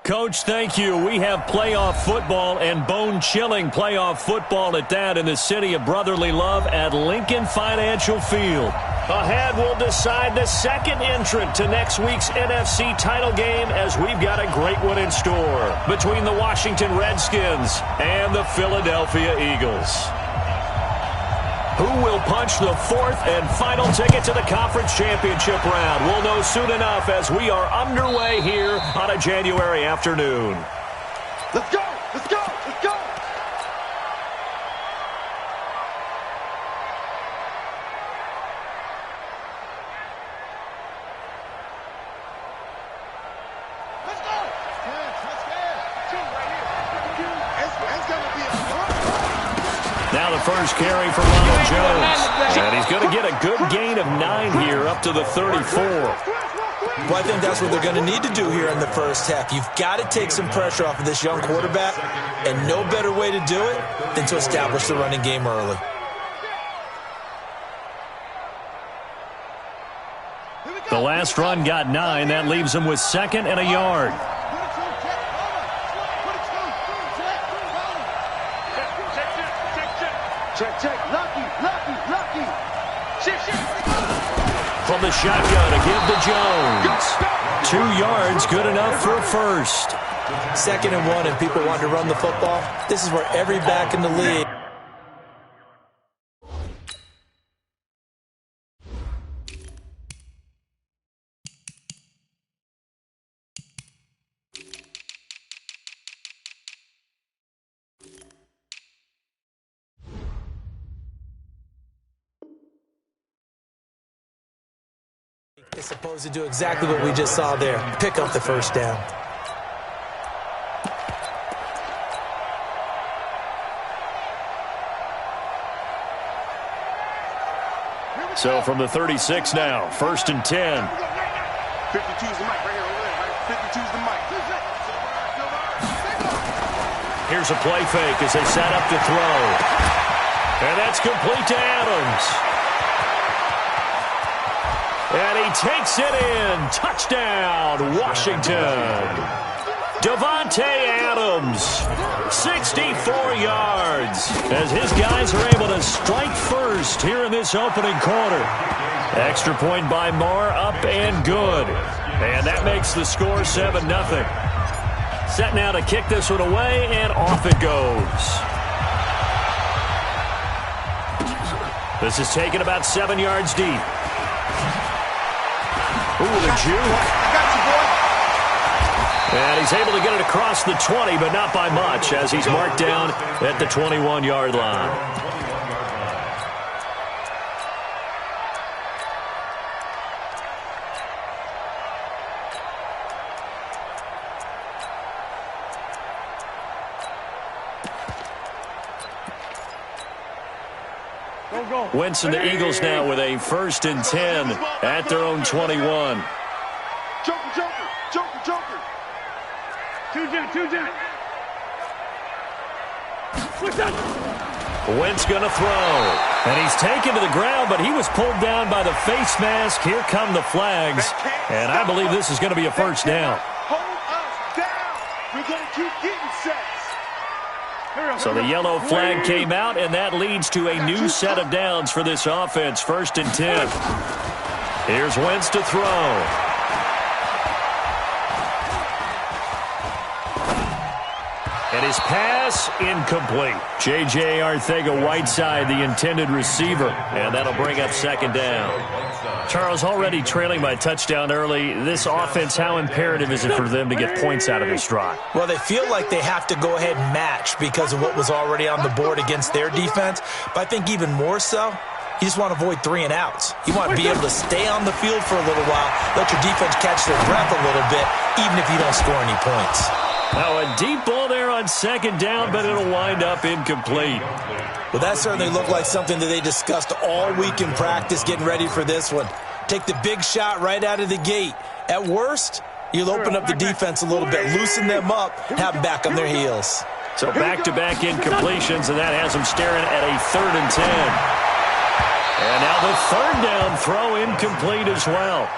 Coach, thank you. We have playoff football and bone-chilling playoff football at that in the city of brotherly love at Lincoln Financial Field. Ahead, we'll decide the second entrant to next week's NFC title game as we've got a great one in store between the Washington Redskins and the Philadelphia Eagles. Who will punch the fourth and final ticket to the conference championship round? We'll know soon enough as we are underway here on a January afternoon. Let's go! Let's go! Let's go! Let's go! Two right here. It's going to be a Now the first carry for Ronald Jones. And he's going to get a good gain of 9 here up to the 34. Well, I think that's what they're going to need to do here in the first half. You've got to take some pressure off of this young quarterback, and no better way to do it than to establish the running game early. The last run got 9. That leaves him with 2nd and a yard. Check. Lucky. From the shotgun, a give to Jones. 2 yards, good enough for a first. 2nd and 1, and people want to run the football. This is where every back in the league. Is supposed to do exactly what we just saw there. Pick up the first down. So from the 36 now, 1st and 10. 52's the mic right here. 52's the mic. Here's a play fake as they set up to throw. And that's complete to Adams. And he takes it in. Touchdown, Washington. Davante Adams, 64 yards, as his guys are able to strike first here in this opening quarter. Extra point by Moore, up and good. And that makes the score 7-0. Set now to kick this one away, and off it goes. This is taken about 7 yards deep. Ooh, the juke. I got you, boy. And he's able to get it across the 20, but not by much, as he's marked down at the 21-yard line. Wentz and the Eagles now with a 1st and 10 at their own 21. Joker. Two-jet. Wentz going to throw. And he's taken to the ground, but he was pulled down by the face mask. Here come the flags. And I believe this is going to be a first down. Hold us down. We're going to keep getting sacks. So the yellow flag came out, and that leads to a new set of downs for this offense. 1st and 10. Here's Wentz to throw. And his pass incomplete. J.J. Arcega-Whiteside, the intended receiver, and that'll bring up 2nd down. Charles, already trailing by touchdown early. This offense, how imperative is it for them to get points out of this drive? Well, they feel like they have to go ahead and match because of what was already on the board against their defense. But I think even more so, you just want to avoid 3 and outs. You want to be able to stay on the field for a little while, let your defense catch their breath a little bit, even if you don't score any points. Now a deep ball there on 2nd down, but it'll wind up incomplete. Well, that certainly looked like something that they discussed all week in practice getting ready for this one. Take the big shot right out of the gate. At worst, you'll open up the defense a little bit, loosen them up, have them back on their heels. So back-to-back incompletions, and that has them staring at a 3rd and 10. And now the 3rd down throw incomplete as well.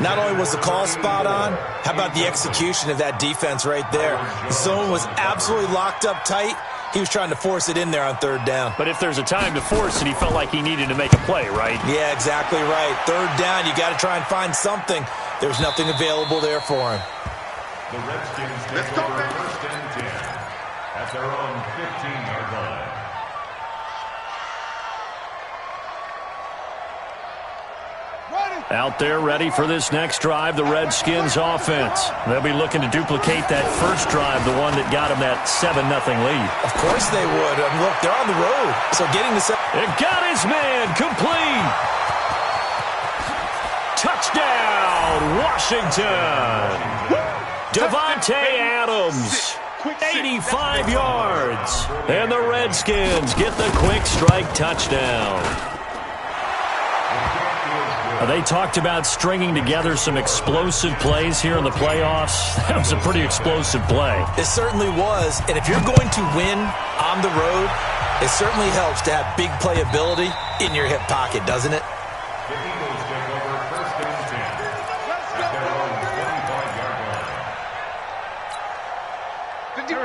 Not only was the call spot on, how about the execution of that defense right there? The zone was absolutely locked up tight. He was trying to force it in there on third down. But if there's a time to force it, he felt like he needed to make a play, right? Yeah, exactly right. Third down, you got to try and find something. There's nothing available there for him. The Redskins take over first and 10 at their own 15-yard line. Out there ready for this next drive, the Redskins offense. They'll be looking to duplicate that first drive, the one that got them that 7-0 lead. Of course they would. Look, they're on the road, so getting the It got his man complete. Touchdown, Washington. Devontae Adams, 85 yards. And the Redskins get the quick strike touchdown. They talked about stringing together some explosive plays here in the playoffs. That was a pretty explosive play. It certainly was. And if you're going to win on the road, it certainly helps to have big playability in your hip pocket, doesn't it? The Eagles take over first and 10 at their own 25-yard line.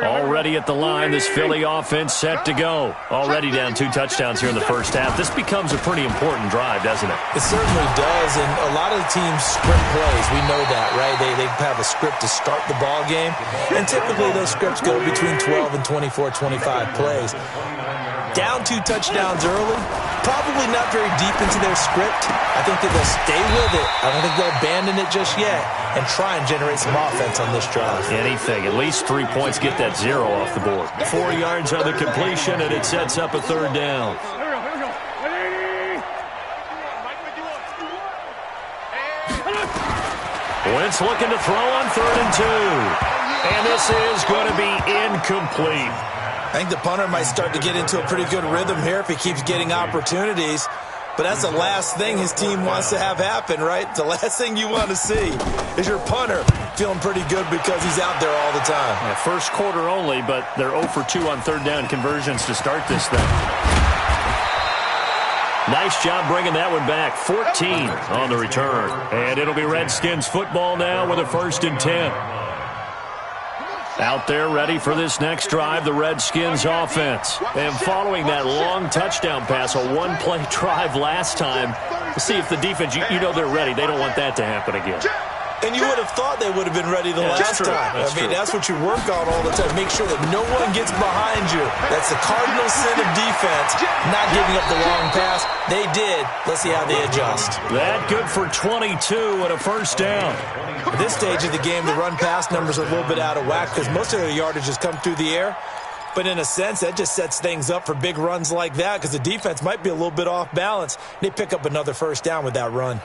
Already at the line, this Philly offense set to go. Already down 2 touchdowns here in the first half. This becomes a pretty important drive, doesn't it? It certainly does, and a lot of the teams script plays. We know that, right? They have a script to start the ball game, and typically those scripts go between 12 and 24, 25 plays. Down 2 touchdowns early, probably not very deep into their script. I think that they'll stay with it. I don't think they'll abandon it just yet and try and generate some offense on this drive. Anything. At least 3 points, get that 0 off the board. 4 yards on the completion, and it sets up a third down. Wentz looking to throw on 3rd and 2. And this is going to be incomplete. I think the punter might start to get into a pretty good rhythm here if he keeps getting opportunities. But that's the last thing his team wants to have happen, right? The last thing you want to see is your punter feeling pretty good because he's out there all the time. Yeah, first quarter only, but they're 0 for 2 on 3rd down conversions to start this thing. Nice job bringing that one back. 14 on the return. And it'll be Redskins football now with a 1st and 10. Out there ready for this next drive, the Redskins offense. And following that long touchdown pass, a one-play drive last time, we'll see if the defense, you know they're ready. They don't want that to happen again. And you would have thought they would have been ready the last time. That's what you work on all the time. Make sure that no one gets behind you. That's the cardinal sin of defense, not giving up the long pass. They did. Let's see how they adjust. That good for 22 and a 1st down. At this stage of the game, the run-pass numbers are a little bit out of whack because most of their yardage has come through the air. But in a sense, that just sets things up for big runs like that because the defense might be a little bit off balance. They pick up another 1st down with that run.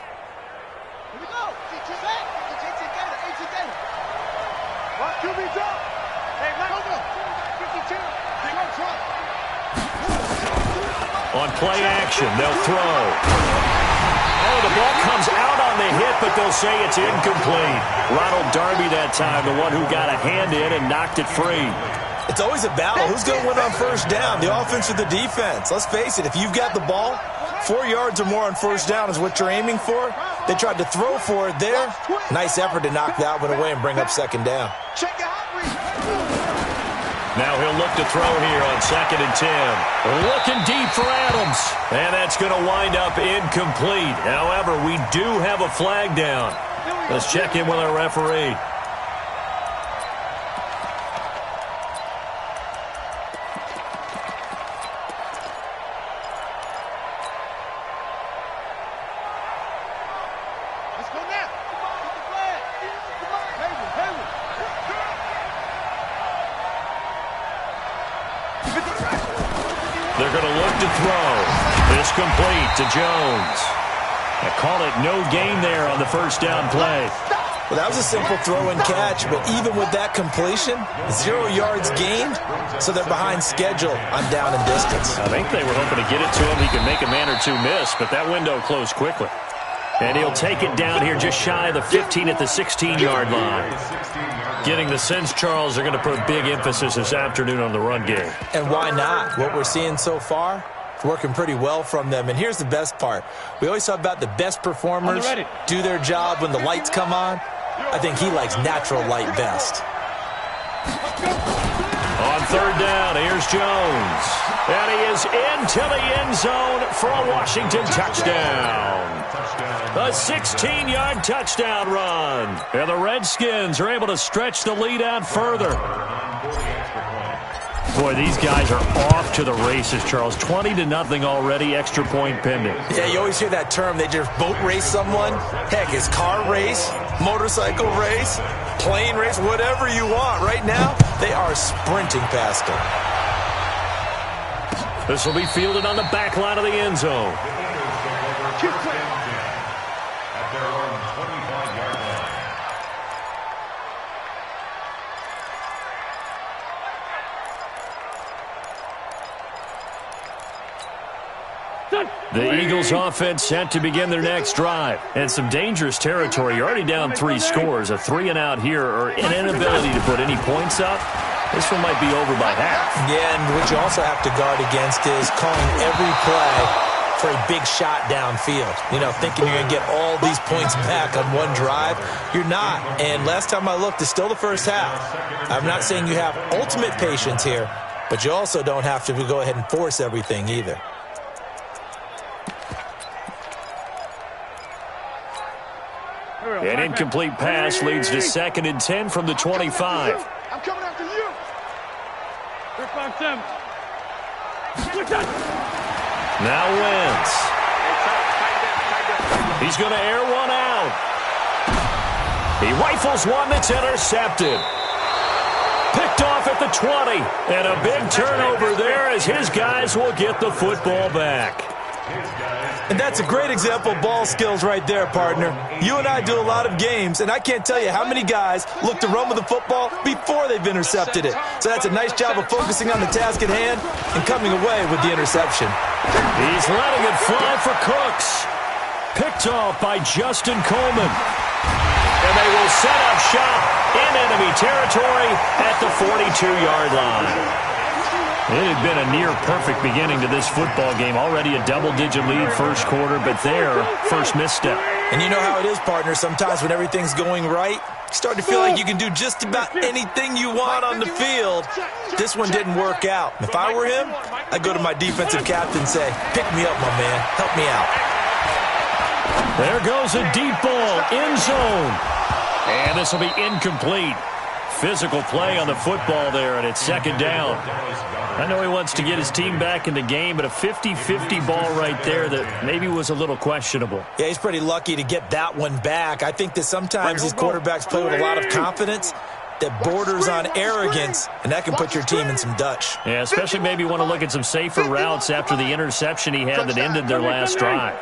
On play action, they'll throw. Oh, the ball comes out on the hit, but they'll say it's incomplete. Ronald Darby that time, the one who got a hand in and knocked it free. It's always a battle. Who's going to win on 1st down, the offense or the defense? Let's face it, if you've got the ball, 4 yards or more on 1st down is what you're aiming for. They tried to throw for it there. Nice effort to knock that one away and bring up 2nd down. Now he'll look to throw here on 2nd and 10. Looking deep for Adams. And that's going to wind up incomplete. However, we do have a flag down. Let's check in with our referee. They're going to look to throw. It's complete to Jones. I call it no gain there on the 1st down play. Well, that was a simple throw and catch, but even with that completion, 0 yards gained, so they're behind schedule on down and distance. I think they were hoping to get it to him. He could make a man or two miss, but that window closed quickly. And he'll take it down here just shy of the 15 at the 16-yard line. Getting the sense, Charles, they're going to put a big emphasis this afternoon on the run game. And why not? What we're seeing so far, Working pretty well from them. And here's the best part. We always talk about the best performers do their job when the lights come on. I think he likes natural light best. On third down, here's Jones. And he is into the end zone for a Washington touchdown. A 16-yard touchdown run. And the Redskins are able to stretch the lead out further. Boy, these guys are off to the races, Charles. 20-0 already, extra point pending. Yeah, you always hear that term. They just boat race someone. Heck, it's car race, motorcycle race, plane race, whatever you want. Right now, they are sprinting past them. This will be fielded on the back line of the end zone. At their own 25-yard line. The Eagles offense set to begin their next drive. And some dangerous territory. You're already down 3 scores. A 3-and-out here or an inability to put any points up. This one might be over by half. Yeah, and what you also have to guard against is calling every play for a big shot downfield. You know, thinking you're going to get all these points back on one drive. You're not. And last time I looked, it's still the first half. I'm not saying you have ultimate patience here, but you also don't have to go ahead and force everything either. An incomplete pass leads to 2nd and 10 from the 25. I'm coming after you. Now Wentz. He's going to air one out. He rifles one that's intercepted. Picked off at the 20. And a big turnover there as his guys will get the football back. And that's a great example of ball skills right there, partner. You and I do a lot of games, and I can't tell you how many guys look to run with the football before they've intercepted it. So that's a nice job of focusing on the task at hand and coming away with the interception. He's letting it fly for Cooks. Picked off by Justin Coleman. And they will set up shop in enemy territory at the 42-yard line. It had been a near-perfect beginning to this football game. Already a double-digit lead first quarter, but their first misstep. And you know how it is, partner. Sometimes when everything's going right, you start to feel like you can do just about anything you want on the field. This one didn't work out. If I were him, I'd go to my defensive captain and say, pick me up, my man. Help me out. There goes a deep ball, end zone. And this will be incomplete. Physical play on the football there, and it's 2nd down. I know he wants to get his team back in the game, but a 50-50 ball right there that maybe was a little questionable. Yeah, he's pretty lucky to get that one back. I think that sometimes these quarterbacks play with a lot of confidence that borders on arrogance, and that can put your team in some Dutch. Yeah, especially maybe want to look at some safer routes after the interception he had that ended their last drive.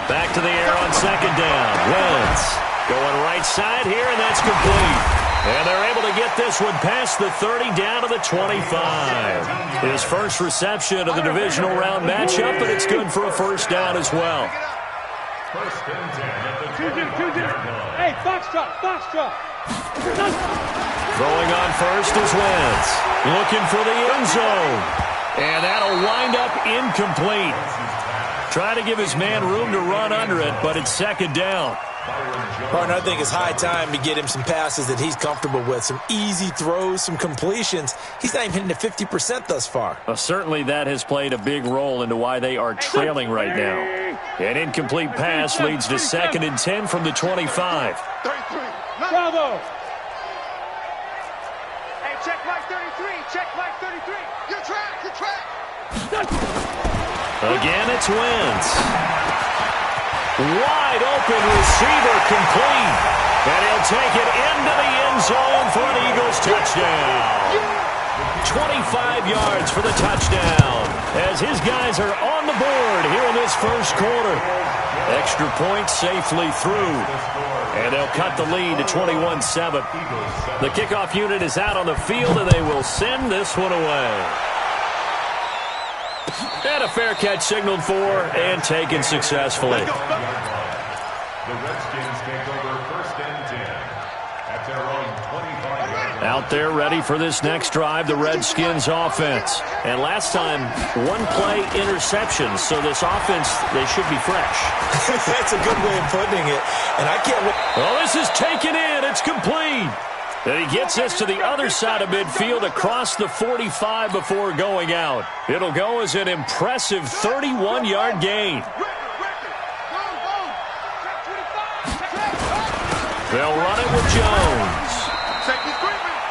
Back to the air on 2nd down. Wentz going right side here, and that's complete. And they're able to get this one past the 30 down to the 25. His first reception of the divisional round matchup, but it's good for a first down as well. First and 10 at the 20-yard line. Hey, Foxtrot. Throwing on first is Wentz. Looking for the end zone. And that'll wind up incomplete. Trying to give his man room to run under it, but it's 2nd down. Partner, I think it's high time to get him some passes that he's comfortable with. Some easy throws, some completions. He's not even hitting the 50% thus far. Well, certainly that has played a big role into why they are trailing right now. An incomplete pass leads to 2nd and 10 from the 25. 33. Bravo. Hey, check Mike 33. Check Mike 33. Your track. Again, it's Wentz. Wide open receiver complete. And he'll take it into the end zone for an Eagles touchdown. 25 yards for the touchdown as his guys are on the board here in this first quarter. Extra point safely through. And they'll cut the lead to 21-7. The kickoff unit is out on the field, and they will send this one away. And a fair catch signaled for and taken successfully. The Redskins take over first and 10 at their own 25-yard Out there ready for this next drive, the Redskins offense. And last time, one-play interceptions, so this offense, they should be fresh. That's a good way of putting it. And I can't wait. Well, this is taken in. It's complete. And he gets this to the other side of midfield across the 45 before going out. It'll go as an impressive 31-yard gain. They'll run it with Jones.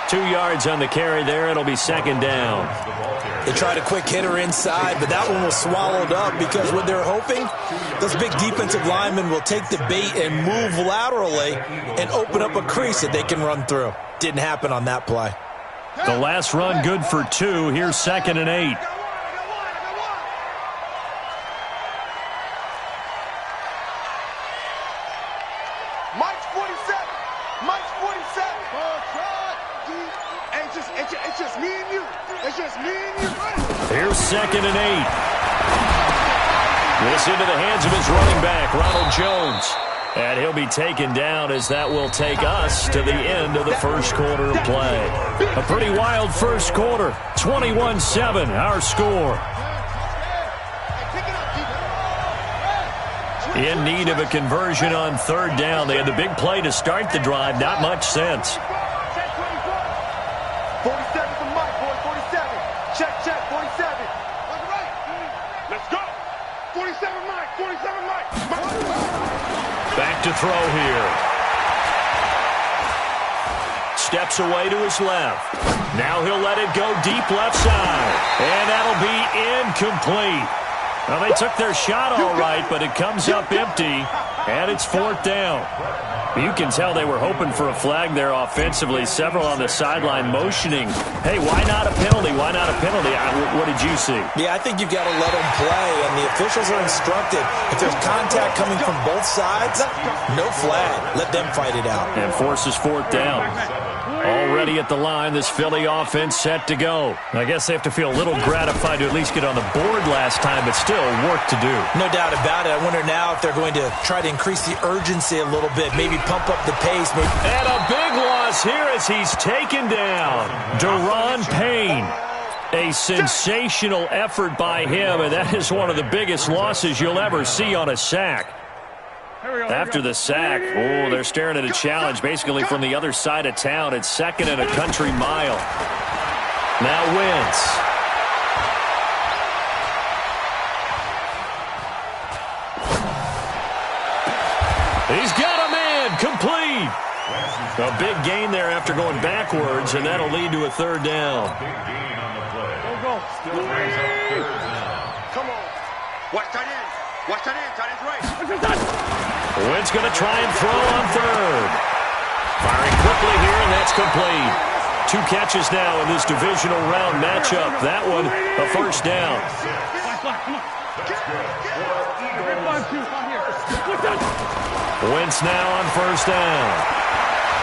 2 yards on the carry there. It'll be second down. They tried a quick hitter inside, but that one was swallowed up because what they're hoping, those big defensive linemen will take the bait and move laterally and open up a crease that they can run through. Didn't happen on that play. The last run good for 2. Here's 2nd and 8. Mike's 47. Mike's 47. It's just me and you. It's just me and you. Here's 2nd and 8. This into the hands of his running back, Ronald Jones. And he'll be taken down as that will take us to the end of the first quarter of play. A pretty wild first quarter. 21-7, our score. In need of a conversion on third down. They had the big play to start the drive. Not much sense. 47 for Mike, boy, 47. Check, 47. Let's go. 47 Mike, 47 Mike. Back to throw here. Steps away to his left. Now he'll let it go deep left side. And that'll be incomplete. Well, they took their shot all right, but it comes up empty, and it's 4th down. You can tell they were hoping for a flag there offensively. Several on the sideline motioning, hey, why not a penalty? Why not a penalty? What did you see? Yeah, I think you've got to let them play, and the officials are instructed. If there's contact coming from both sides, no flag. Let them fight it out. And forces 4th down. Already at the line, this Philly offense set to go. I guess they have to feel a little gratified to at least get on the board last time, but still work to do. No doubt about it. I wonder now if they're going to try to increase the urgency a little bit, maybe pump up the pace. Maybe. And a big loss here as he's taken down. Deron Payne. A sensational effort by him, and that is one of the biggest losses you'll ever see on a sack. After the sack, oh, they're staring at a challenge basically from the other side of town. It's 2nd and a country mile. Now Wentz. He's got a man, complete. A big gain there after going backwards, and that'll lead to a 3rd down. Go. Come on. Watch tight end. Watch tight end. Tight end's right. Wentz going to try and throw on 3rd. Firing quickly here, and that's complete. 2 catches now in this divisional round matchup. That one, a 1st down. Wentz now on 1st down.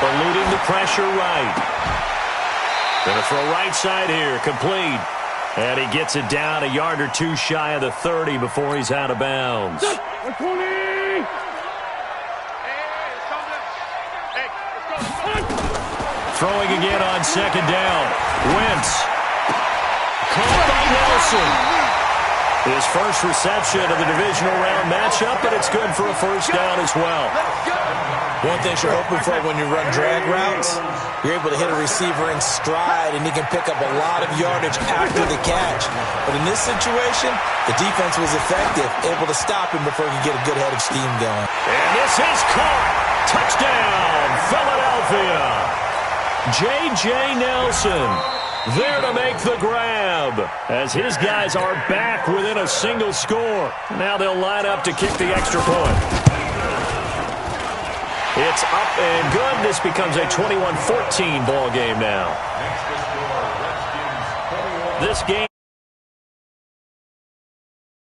Eluding the pressure right. Going to throw right side here, complete. And he gets it down a yard or 2 shy of the 30 before he's out of bounds. Throwing again on 2nd down. Wentz. Caught by Nelson. His first reception of the divisional round matchup, but it's good for a 1st down as well. One thing you're hoping for when you run drag routes, you're able to hit a receiver in stride, and he can pick up a lot of yardage after the catch. But in this situation, the defense was effective, able to stop him before he could get a good head of steam going. And this is caught. Touchdown, Philadelphia. J.J. Nelson there to make the grab as his guys are back within a single score. Now they'll line up to kick the extra point. It's up and good. This becomes a 21-14 ball game now. This game